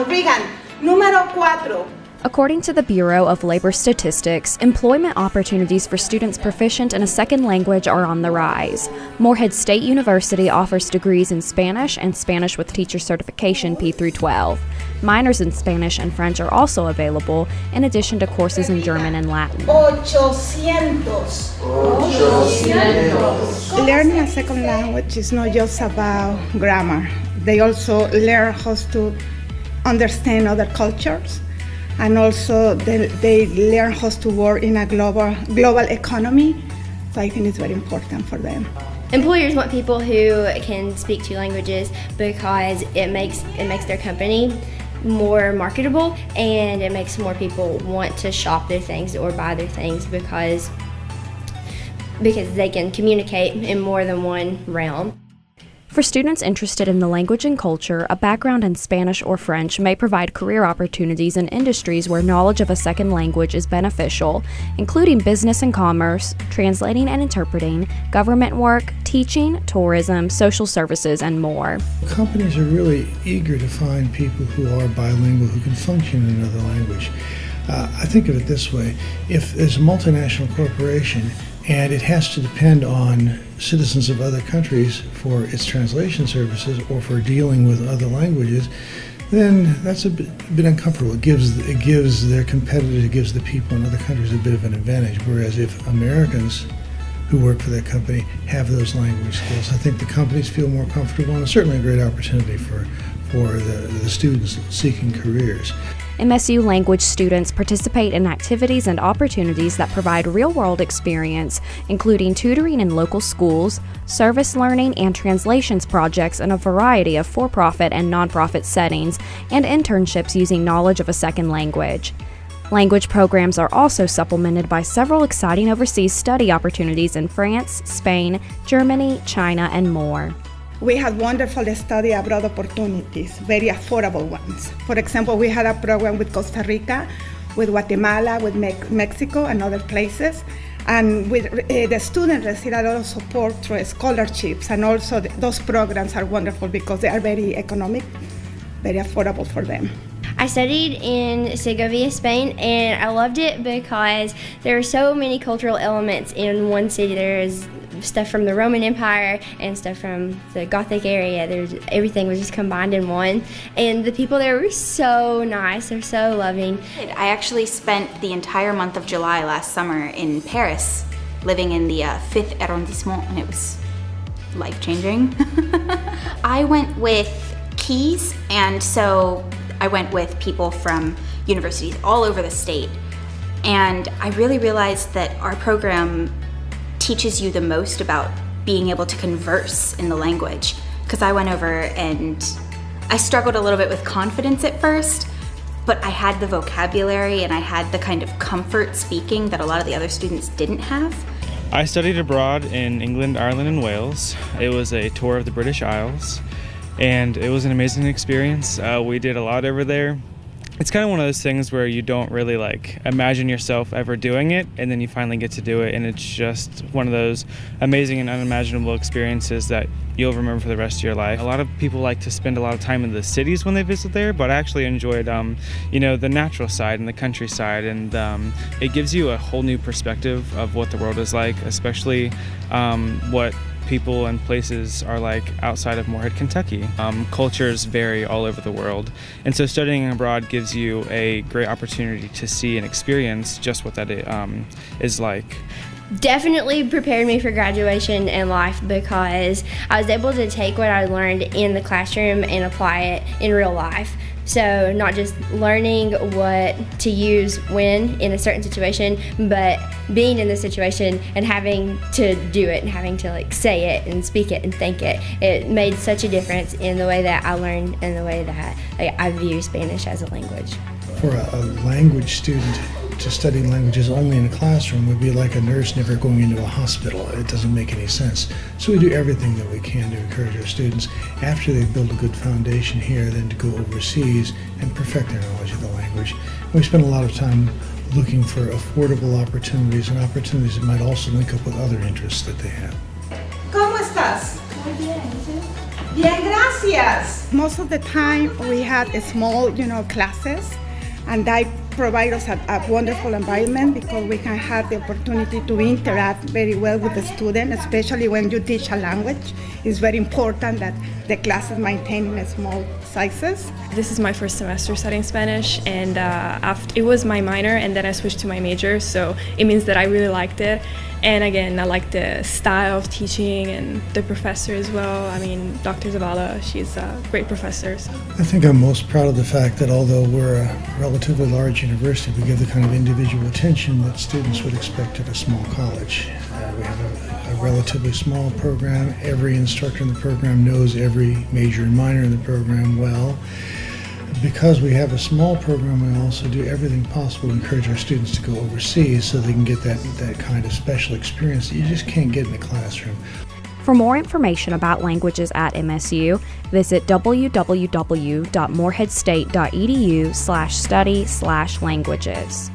Regan. Número 4. According to the Bureau of Labor Statistics, employment opportunities for students proficient in a second language are on the rise. Morehead State University offers degrees in Spanish and Spanish with teacher certification P through 12. Minors in Spanish and French are also available, in addition to courses in German and Latin. 800. Learning a second language is not just about grammar. They also learn how to understand other cultures, and also they learn how to work in a global economy. So I think it's very important for them. Employers want people who can speak two languages because it makes their company more marketable, and it makes more people want to shop their things or buy their things because they can communicate in more than one realm. For students interested in the language and culture, a background in Spanish or French may provide career opportunities in industries where knowledge of a second language is beneficial, including business and commerce, translating and interpreting, government work, teaching, tourism, social services, and more. Companies are really eager to find people who are bilingual, who can function in another language. I think of it this way: if there's a multinational corporation and it has to depend on citizens of other countries for its translation services or for dealing with other languages, then that's a bit uncomfortable. It gives their competitors, it gives the people in other countries a bit of an advantage, whereas if Americans who work for that company have those language skills, I think the companies feel more comfortable, and it's certainly a great opportunity for the students seeking careers. MSU language students participate in activities and opportunities that provide real-world experience, including tutoring in local schools, service learning and translations projects in a variety of for-profit and nonprofit settings, and internships using knowledge of a second language. Language programs are also supplemented by several exciting overseas study opportunities in France, Spain, Germany, China, and more. We had wonderful study abroad opportunities, very affordable ones. For example, we had a program with Costa Rica, with Guatemala, with Mexico, and other places. And the students receive a lot of support through scholarships, and also those programs are wonderful because they are very economic, very affordable for them. I studied in Segovia, Spain, and I loved it because there are so many cultural elements in one city. There's stuff from the Roman Empire and stuff from the Gothic area. Everything was just combined in one, and the people there were so nice. They're so loving. I actually spent the entire month of July last summer in Paris, living in the 5th arrondissement, and it was life-changing. I went with Keys, and so I went with people from universities all over the state, and I really realized that our program teaches you the most about being able to converse in the language, because I went over and I struggled a little bit with confidence at first, but I had the vocabulary and I had the kind of comfort speaking that a lot of the other students didn't have. I studied abroad in England, Ireland, and Wales. It was a tour of the British Isles, and it was an amazing experience. We did a lot over there. It's kind of one of those things where you don't really imagine yourself ever doing it, and then you finally get to do it, and it's just one of those amazing and unimaginable experiences that you'll remember for the rest of your life. A lot of people like to spend a lot of time in the cities when they visit there, but I actually enjoyed the natural side and the countryside, and it gives you a whole new perspective of what the world is like, especially what people and places are like outside of Morehead, Kentucky. Cultures vary all over the world, and so studying abroad gives you a great opportunity to see and experience just what that is like. Definitely prepared me for graduation and life because I was able to take what I learned in the classroom and apply it in real life. So not just learning what to use when in a certain situation, but being in the situation and having to do it and having to say it and speak it and think it. It made such a difference in the way that I learned and the way that I view Spanish as a language. For a language student, to study languages only in a classroom would be like a nurse never going into a hospital. It doesn't make any sense. So we do everything that we can to encourage our students, after they build a good foundation here, then to go overseas and perfect their knowledge of the language. And we spend a lot of time looking for affordable opportunities and opportunities that might also link up with other interests that they have. ¿Cómo estás? Muy bien, ¿y tú? Bien, gracias. Most of the time we had small, classes, and that provide us a wonderful environment because we can have the opportunity to interact very well with the student, especially when you teach a language. It's very important that the classes maintain in small sizes. This is my first semester studying Spanish, and it was my minor, and then I switched to my major, so it means that I really liked it. And again, I like the style of teaching and the professor as well. I mean, Dr. Zavala, she's a great professor. So. I think I'm most proud of the fact that although we're a relatively large university, we give the kind of individual attention that students would expect at a small college. We have a relatively small program. Every instructor in the program knows every major and minor in the program well. Because we have a small program, we also do everything possible to encourage our students to go overseas so they can get that kind of special experience that you just can't get in the classroom. For more information about languages at MSU, visit www.moreheadstate.edu/study/languages.